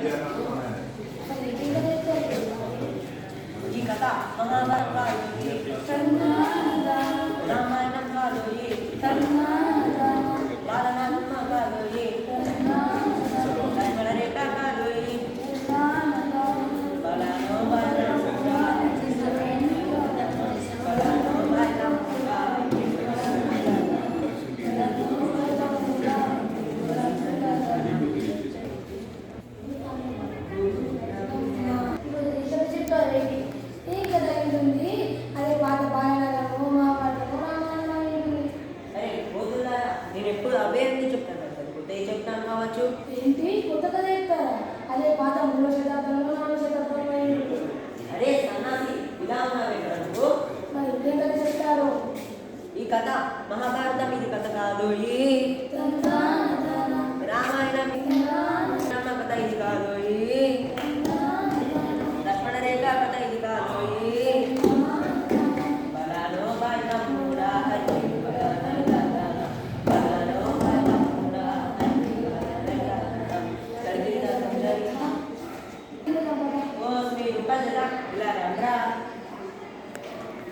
ఈ కథ మహాభారతానికి రామాయణం కాదు బాలనాగమ్మ కాదు లక్ష్మణ రేఖ కాదు బలానో బలముగా బలానో బలముగా నేను ఎప్పుడు అవే అన్ని చెప్తాను సార్ కొత్త చెప్తాను కావచ్చు ఏంటి కొత్త కథ చెప్తారా అదే పాత 3వ శతాబ్దంలో 4వ శతాబ్దంలో అరే సన్నాసి ఇలా ఉన్నావే కదా నువ్వు మరి ఇంకేం కథ చెప్తారు ఈ కథ మహాభారతం ఇది కథ కాదు రామాయణం కథ ఇది కాదు లక్ష్మణ రేఖ కథ ఇది కాదు బలానో బలముగా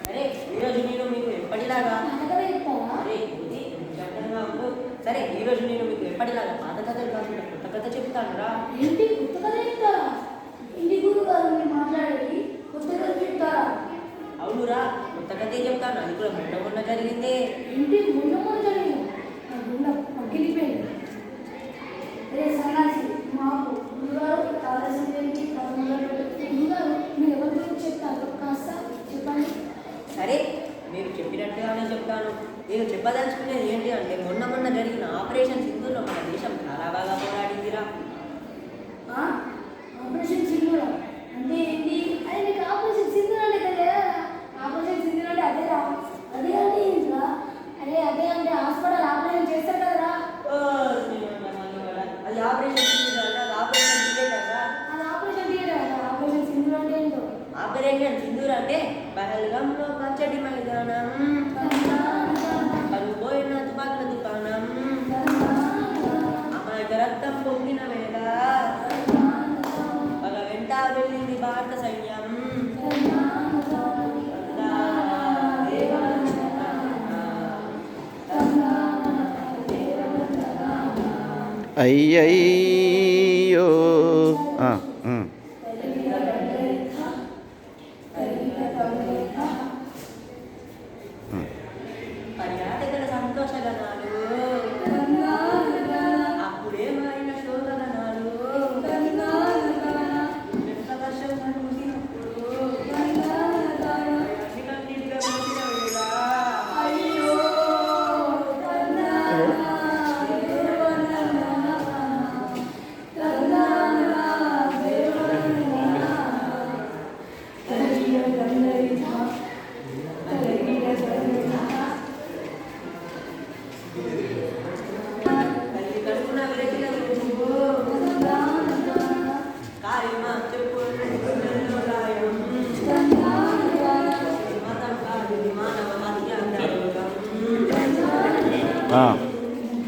అరే ఈరోజు నేను మీకు ఎప్పటిలాగా సరే ఈరోజు నేను మీకు ఎప్పటిలాగా పాత కథలు కాకుండా కొత్త కథ చెప్తాను రా ఏంటి కొత్త కథ చెప్తారా ఇంటి గురువు గారు మీరు మాట్లాడేది కొత్త కథ చెప్తారా అవునురా కొత్త కథే చెప్తాను అది కూడా మొన్న జరిగిందే ఏంటి మొన్న జరిగింది నా గుండె పగిలిపోయింది అరే సన్నాసి మాకు గురుగారు ఆలస్యం చేయండి గురుగారు మీరు ఎవరి గురించి చెప్తారు కాస్త చెప్పండి సరే మీరు చెప్పినట్టుగానే చెప్తాను నేను చెప్పదలుచుకునేది ఏంటి అంటే మొన్న జరిగిన ఆపరేషన్ సింధూర్లో మన దేశం చాలా బాగా పోరాడిందిరా ఆపరేషన్ సింధూర అంటే ఏంటి అదే నీకు ఆపరేషన్ సింధూర అంటే తెలియదా ఆపరేషన్ సింధూర అంటే అదేరా అదే అంటే ఏంట్రా అదే అంటే హాస్పిటల్ ఆపరేషన్ చేస్తారు కదరా అది ఆపరేషన్ సింధూర్ అది ఆపరేషన్ థియేటర్ కదా అది ఆపరేషన్ థియేటర్ కదా ఆపరేషన్ సింధూర అంటే ఏంటో ఆపరేషన్ సింధూర్ అంటే పహల్గాంలో పచ్చడి మైదానం పరుపోయిన తుపాకుల దుకాణం అమాయక రక్తం పొంగిన వేళ పగ వెంట వెళ్ళింది భారత సైన్యం అయ్యయ్యో